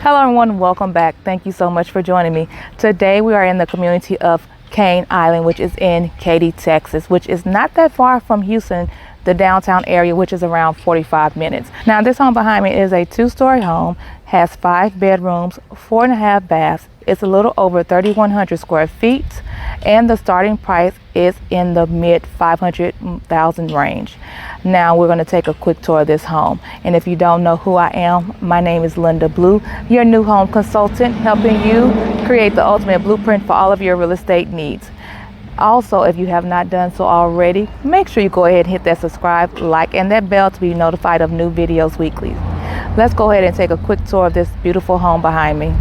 Hello everyone, welcome back. Thank you so much for joining me. Today we are in the community of Cane Island, which is in Katy, Texas, which is not that far from Houston, the downtown area, which is around 45 minutes. Now this home behind me is a 2-story home, has 5 bedrooms, 4.5 baths. It's a little over 3,100 square feet, and the starting price is in the mid 500,000 range. Now we're going to take a quick tour of this home. And if you don't know who I am, my name is Linda Blue, your new home consultant, helping you create the ultimate blueprint for all of your real estate needs. Also, if you have not done so already, make sure you go ahead and hit that subscribe, like, and that bell to be notified of new videos weekly. Let's go ahead and take a quick tour of this beautiful home behind me.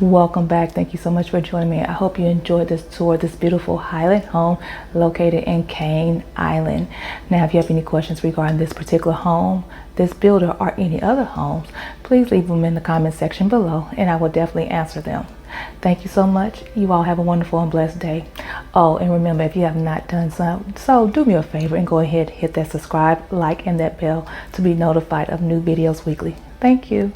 Welcome back. Thank you so much for joining me. I hope you enjoyed this tour of this beautiful Highland home located in Cane Island. Now, if you have any questions regarding this particular home, this builder, or any other homes, please leave them in the comment section below and I will definitely answer them. Thank you so much. You all have a wonderful and blessed day. Oh, and remember, if you have not done so do me a favor and go ahead, hit that subscribe, like, and that bell to be notified of new videos weekly. Thank you.